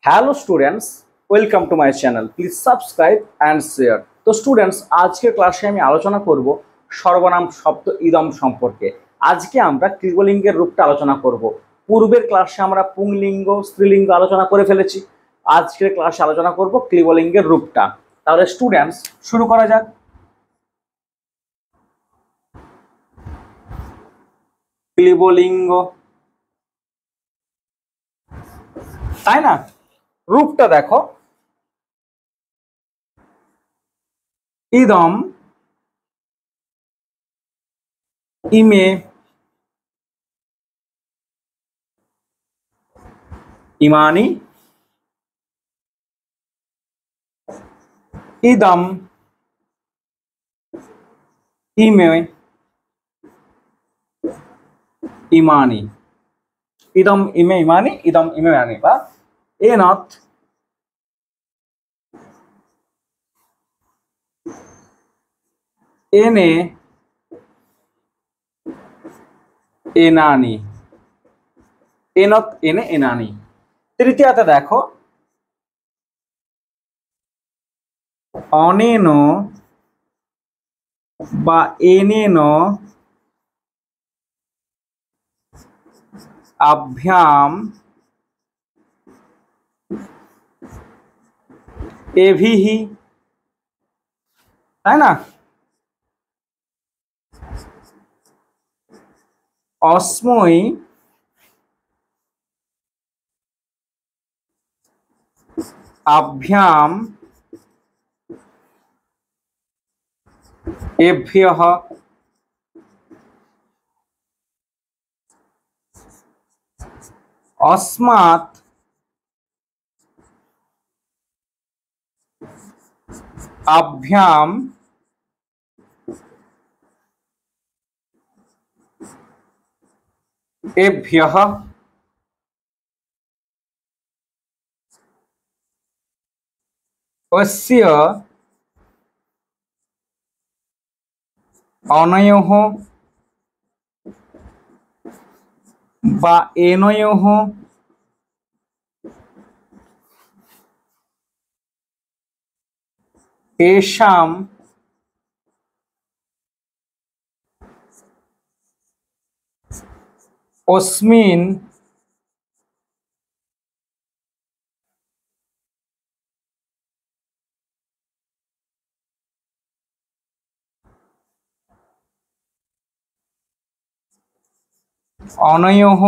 Hello students, welcome to my channel. Please subscribe and share. तो students, आज के क्लासे আমি আলোচনা করব সর্বনাম শব্দ ইদম সম্পর্কে। আজকে আমরা ক্রিয়ালিঙ্গের রূপটা আলোচনা করব। পূর্বের ক্লাসে আমরা পুংলিঙ্গ স্ত্রীলিঙ্গ আলোচনা করে ফেলেছি। আজকের ক্লাসে আলোচনা করব ক্রিয়ালিঙ্গের রূপটা। তাহলে স্টুডেন্টস, শুরু করা যাক। ক্রিয়ালিঙ্গ, তাই না? রূপটা দেখো, ইদম ইমে ইমানি, ইদম ইমে ইমানি, ইদম ইমে ইমানি, ইদম ইমে ইমানি, বা এনত এনে এনানি, এনত এনে এনানি। তৃতীয়তে দেখো, অনেন বা এনেন আভ্যাম এভিহি, তাই না? অস্মৈ আভ্যাম এভ্যঃ অস্মাৎ আভ্যাম এভ্যঃ অস্য অনয়োঃ বা এনয়োঃ এষাম অস্মিন অনয়োঃ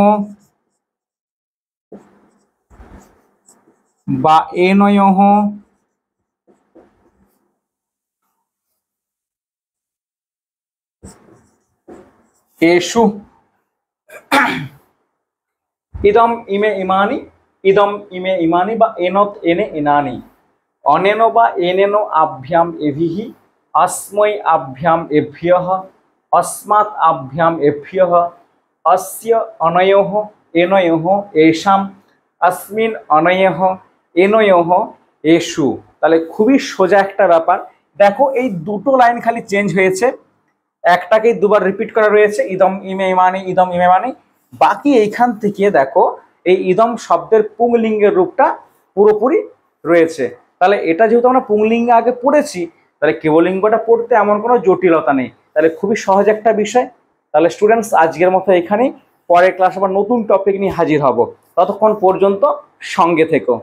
বা এনয়োঃ এষু ইদম ইমে ইমানি, ইদম ইমে ইমানি বা এনত এনে এনানি, অনেন বা এনেন আভ্যাম এভিহি, অস্মৈ আভ্যাম এভ্যঃ, অস্মাৎ আভ্যাম এভ্যঃ, অস্য অনয়োঃ এনয়োঃ এষাম, অস্মিন অনয়োঃ এনয়োঃ এষু। তাহলে খুবই সোজা একটা ব্যাপার। দেখো, এই দুটো লাইন খালি চেঞ্জ হয়েছে, একটাকেই দুবার রিপিট করা রয়েছে, ইদম ইমে ইমানি, ইদম ইমে ইমানি। বাকি এইখান থেকে দেখো, এই ইদম শব্দের পুংলিঙ্গের রূপটা পুরোপুরি রয়েছে। তাহলে এটা যেহেতু আমরা পুংলিঙ্গে আগে পড়েছি, তাহলে কেবলিঙ্গটা পড়তে এমন কোনো জটিলতা নেই। তাহলে খুবই সহজ একটা বিষয়। তাহলে স্টুডেন্টস, আজকের মতো এখানেই। পরের ক্লাস আবার নতুন টপিক নিয়ে হাজির হব। ততক্ষণ পর্যন্ত সঙ্গে থেকো।